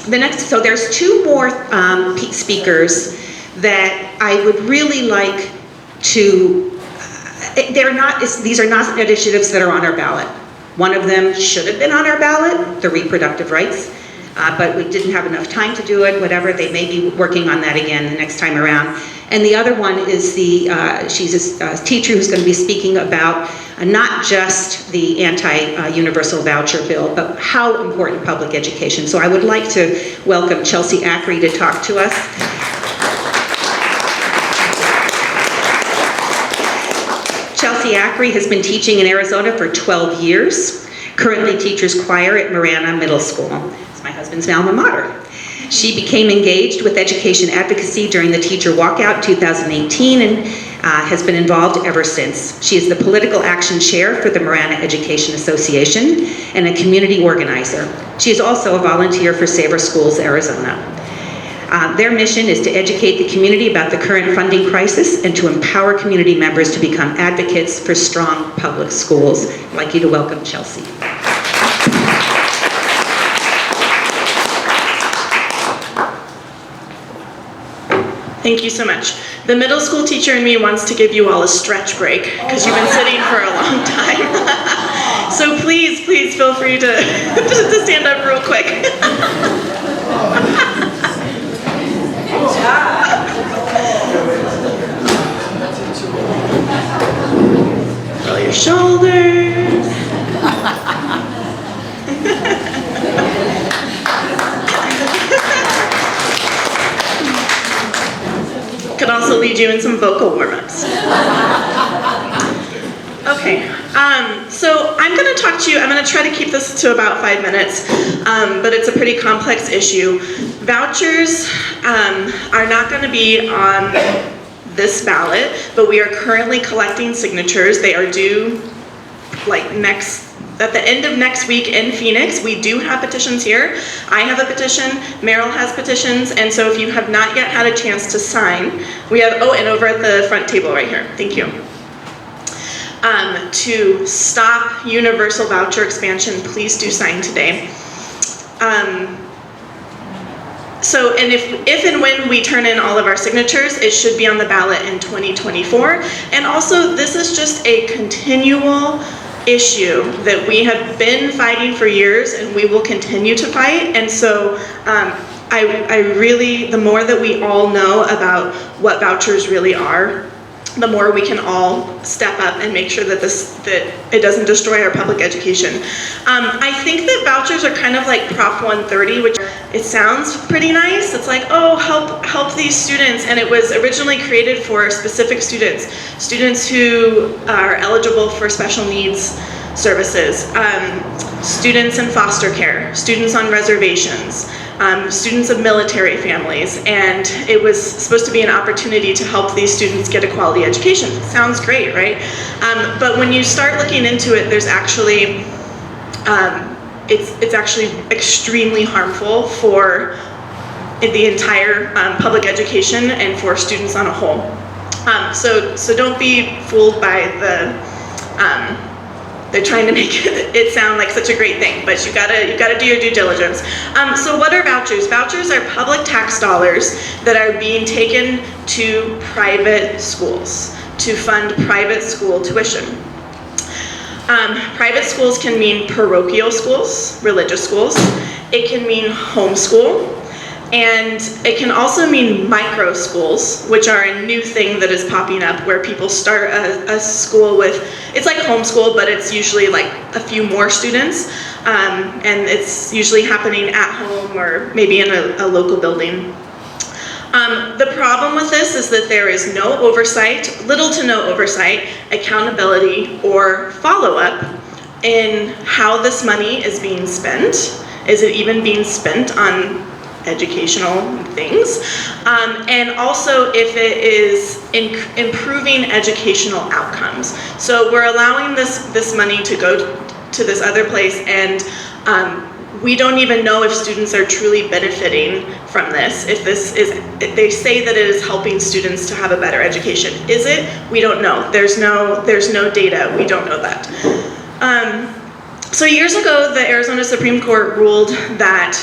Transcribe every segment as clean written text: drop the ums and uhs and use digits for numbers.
So there's two more speakers that I would really like to, these are not initiatives that are on our ballot. One of them should have been on our ballot, the reproductive rights, but we didn't have enough time to do it, whatever. They may be working on that again the next time around. And the other one is she's a teacher who's going to be speaking about not just the anti-universal voucher bill, but how important public education. So I would like to welcome Chelsea Acree to talk to us. Chelsea Acree has been teaching in Arizona for 12 years, currently teaches choir at Marana Middle School. It's my husband's alma mater. She became engaged with education advocacy during the teacher walkout in 2018 and has been involved ever since. She is the political action chair for the Marana Education Association and a community organizer. She is also a volunteer for Save Our Schools Arizona. Their mission is to educate the community about the current funding crisis and to empower community members to become advocates for strong public schools. I'd like you to welcome Chelsea. Thank you so much. The middle school teacher in me wants to give you all a stretch break because you've been sitting for a long time. So please feel free to stand up real quick. Roll your shoulders. Could also lead you in some vocal warm-ups. Okay, so I'm going to talk to you, I'm going to try to keep this to about 5 minutes, but it's a pretty complex issue. Vouchers are not going to be on this ballot, but we are currently collecting signatures. They are due at the end of next week in Phoenix. We do have petitions here. I have a petition, Meryl has petitions, and so if you have not yet had a chance to sign, we have, and over at the front table right here, thank you. To stop universal voucher expansion, please do sign today. So, and if and when we turn in all of our signatures, it should be on the ballot in 2024. And also, this is just a continual issue that we have been fighting for years and we will continue to fight. And so I really, the more that we all know about what vouchers really are, the more we can all step up and make sure that it doesn't destroy our public education. I think that vouchers are kind of like Prop 130, which it sounds pretty nice. It's like, oh, help these students, and it was originally created for specific students who are eligible for special needs services, students in foster care, students on reservations, students of military families, and it was supposed to be an opportunity to help these students get a quality education. Sounds great, right? But when you start looking into it, there's actually, it's actually extremely harmful for the entire public education and for students on a whole. So don't be fooled by they're trying to make it sound like such a great thing, but you gotta do your due diligence. So what are vouchers? Vouchers are public tax dollars that are being taken to private schools to fund private school tuition. Private schools can mean parochial schools, religious schools. It can mean homeschool. And it can also mean micro schools, which are a new thing that is popping up where people start a school with, it's like homeschool, but it's usually like a few more students. And it's usually happening at home or maybe in a local building. The problem with this is that there is no oversight, little to no oversight, accountability, or follow-up in how this money is being spent. Is it even being spent on educational things, and also if it is improving educational outcomes. So we're allowing this money to go to this other place, and we don't even know if students are truly benefiting from this. If they say that it is helping students to have a better education. Is it? We don't know. There's no data. We don't know that. So years ago, the Arizona Supreme Court ruled that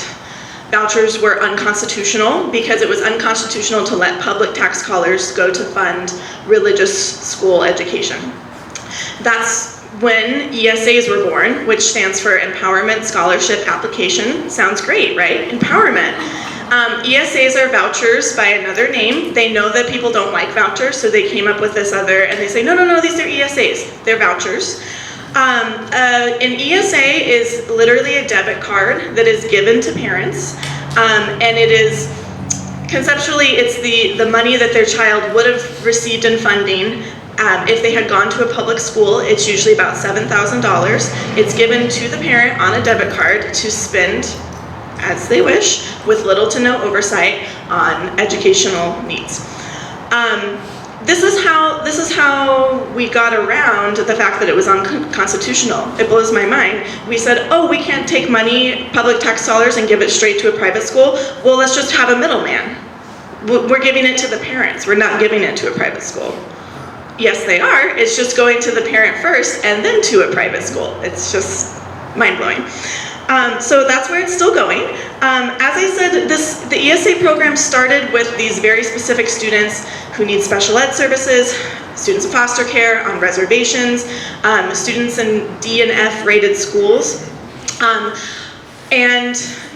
vouchers were unconstitutional because it was unconstitutional to let public tax dollars go to fund religious school education. That's when ESAs were born, which stands for Empowerment Scholarship Application. Sounds great, right? Empowerment. ESAs are vouchers by another name. They know that people don't like vouchers, so they came up with this other, and they say, no, these are ESAs. They're vouchers. An ESA is literally a debit card that is given to parents, and it is, conceptually, it's the money that their child would have received in funding. If they had gone to a public school, it's usually about $7,000. It's given to the parent on a debit card to spend as they wish, with little to no oversight on educational needs. This is how we got around the fact that it was unconstitutional. It blows my mind. We said, oh, we can't take money, public tax dollars, and give it straight to a private school. Well, let's just have a middleman. We're giving it to the parents. We're not giving it to a private school. Yes, they are. It's just going to the parent first and then to a private school. It's just mind-blowing. So that's where it's still going. As I said, the ESA program started with these very specific students who need special ed services, students in foster care, on reservations, students in D and F rated schools.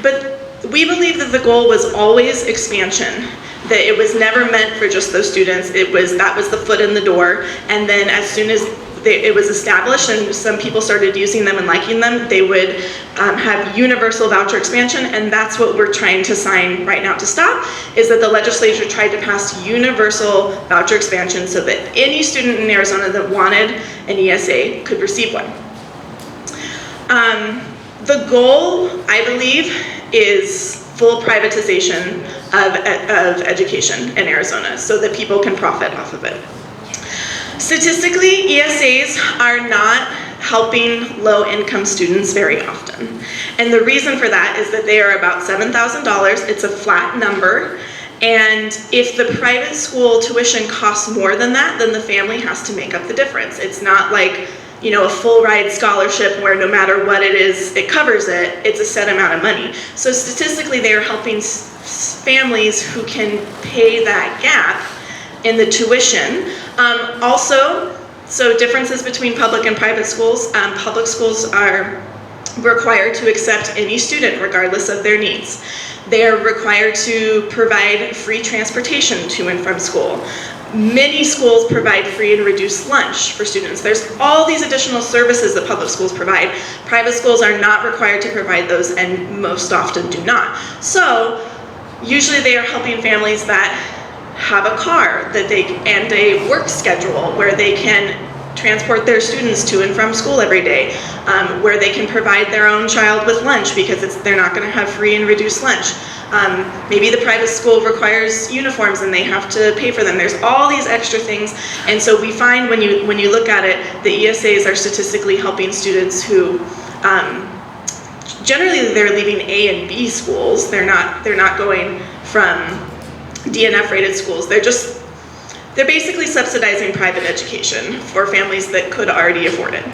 But we believe that the goal was always expansion, that it was never meant for just those students. That was the foot in the door, and then as soon as it was established and some people started using them and liking them, they would have universal voucher expansion, and that's what we're trying to sign right now to stop, is that the legislature tried to pass universal voucher expansion so that any student in Arizona that wanted an ESA could receive one. The goal, I believe, is full privatization of education in Arizona so that people can profit off of it. Statistically, ESAs are not helping low-income students very often. And the reason for that is that they are about $7,000. It's a flat number. And if the private school tuition costs more than that, then the family has to make up the difference. It's not like, you know, a full ride scholarship where no matter what it is, it covers it. It's a set amount of money. So statistically, they are helping families who can pay that gap in the tuition. Also, so differences between public and private schools. Public schools are required to accept any student regardless of their needs. They are required to provide free transportation to and from school. Many schools provide free and reduced lunch for students. There's all these additional services that public schools provide. Private schools are not required to provide those and most often do not. So usually they are helping families that have a car and a work schedule where they can transport their students to and from school every day, where they can provide their own child with lunch because they're not going to have free and reduced lunch. Maybe the private school requires uniforms and they have to pay for them. There's all these extra things, and so we find when you look at it, the ESAs are statistically helping students who generally they're leaving A and B schools. They're not going from DNF rated schools. They're basically subsidizing private education for families that could already afford it.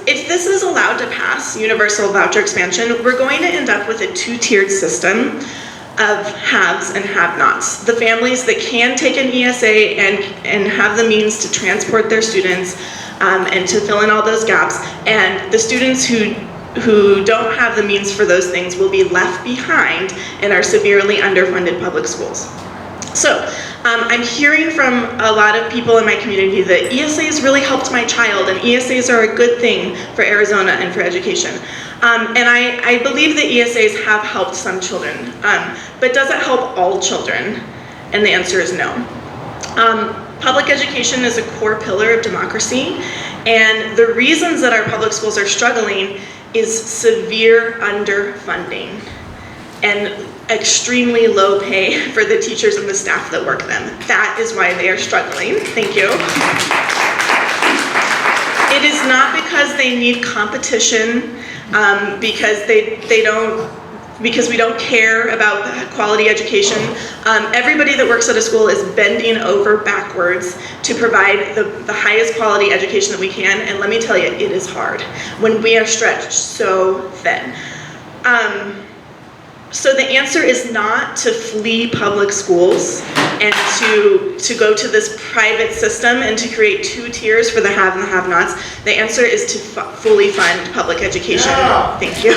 If this is allowed to pass, universal voucher expansion, we're going to end up with a two-tiered system of haves and have-nots. The families that can take an ESA and have the means to transport their students and to fill in all those gaps, and the students who don't have the means for those things will be left behind in our severely underfunded public schools. So I'm hearing from a lot of people in my community that ESAs really helped my child, and ESAs are a good thing for Arizona and for education. And I believe that ESAs have helped some children, but does it help all children? And the answer is no. Public education is a core pillar of democracy, and the reasons that our public schools are struggling is severe underfunding and extremely low pay for the teachers and the staff that work them. That is why they are struggling. Thank you. It is not because they need competition, because they don't because we don't care about quality education. Everybody that works at a school is bending over backwards to provide the highest quality education that we can, and let me tell you, it is hard when we are stretched so thin. So the answer is not to flee public schools and to go to this private system and to create two tiers for the have and the have-nots. The answer is to fully fund public education. Yeah. Thank you.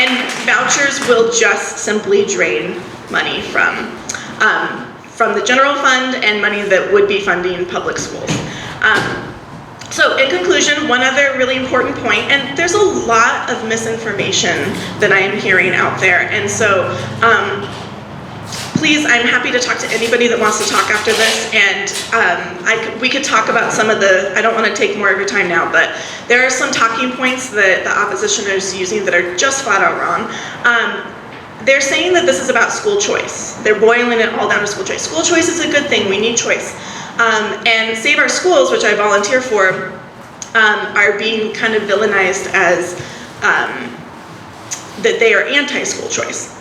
And vouchers will just simply drain money from the general fund and money that would be funding public schools. So in conclusion, one other really important point, and there's a lot of misinformation that I am hearing out there, and so please, I'm happy to talk to anybody that wants to talk after this, and we could talk about some of the, I don't want to take more of your time now, but there are some talking points that the opposition is using that are just flat out wrong. They're saying that this is about school choice. They're boiling it all down to school choice. School choice is a good thing, we need choice. And Save Our Schools, which I volunteer for, are being kind of villainized as that they are anti-school choice.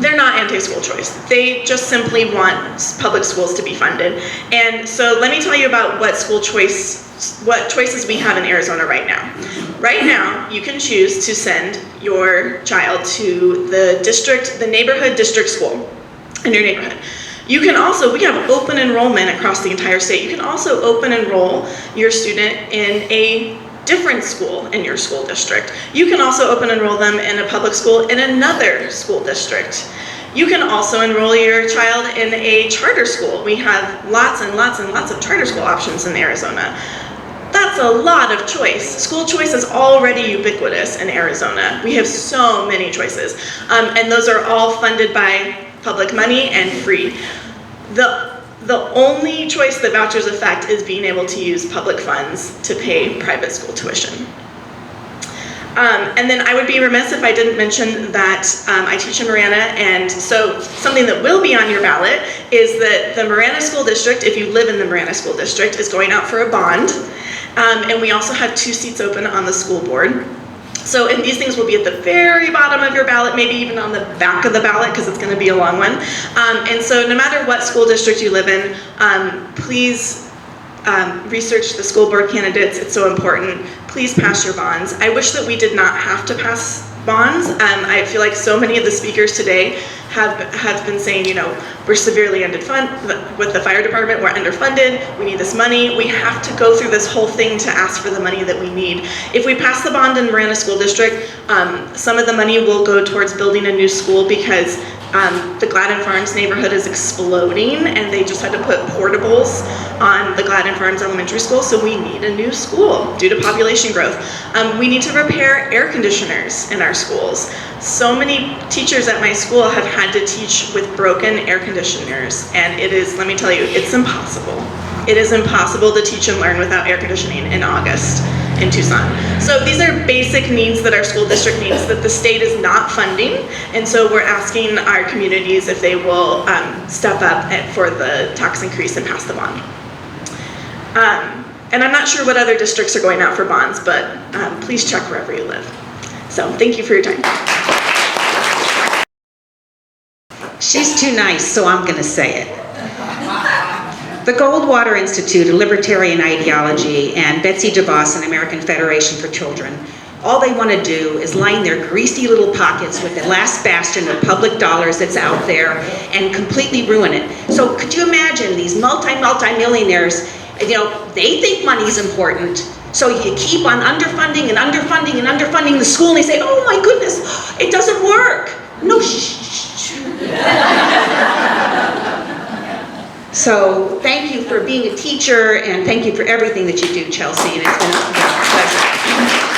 They're not anti-school choice. They just simply want public schools to be funded. And so let me tell you about what choices we have in Arizona right now. Right now, you can choose to send your child to the neighborhood district school in your neighborhood. You can also, we have open enrollment across the entire state. You can also open enroll your student in a different school in your school district. You can also open enroll them in a public school in another school district. You can also enroll your child in a charter school. We have lots and lots and lots of charter school options in Arizona. That's a lot of choice. School choice is already ubiquitous in Arizona. We have so many choices. And those are all funded by public money and free. The only choice that vouchers affect is being able to use public funds to pay private school tuition. And then I would be remiss if I didn't mention that I teach in Marana, and so something that will be on your ballot is that the Marana School District, if you live in the Marana School District, is going out for a bond. And we also have 2 seats open on the school board. So, and these things will be at the very bottom of your ballot, maybe even on the back of the ballot, because it's going to be a long one. And so no matter what school district you live in, please research the school board candidates. It's so important. Please pass your bonds. I wish that we did not have to pass bonds. I feel like so many of the speakers today have been saying, you know, we're severely underfunded with the fire department, we're underfunded, we need this money. We have to go through this whole thing to ask for the money that we need. If we pass the bond in Marana School District, some of the money will go towards building a new school because the Gladden Farms neighborhood is exploding and they just had to put portables on the Gladden Farms Elementary School, so we need a new school due to population growth. We need to repair air conditioners in our schools. So many teachers at my school have had to teach with broken air conditioners, and it is, let me tell you, it's impossible. It is impossible to teach and learn without air conditioning in August in Tucson. So these are basic needs that our school district needs that the state is not funding, and so we're asking our communities if they will step up for the tax increase and pass the bond. And I'm not sure what other districts are going out for bonds, but please check wherever you live. So thank you for your time. She's too nice, so I'm going to say it. The Goldwater Institute, a libertarian ideology, and Betsy DeVos, an American Federation for Children, all they want to do is line their greasy little pockets with the last bastion of public dollars that's out there and completely ruin it. So could you imagine these multi-millionaires, you know, they think money's important, so you keep on underfunding and underfunding and underfunding the school, and they say, oh my goodness, it doesn't work. No, shh. So thank you for being a teacher, and thank you for everything that you do, Chelsea, and it's been a pleasure.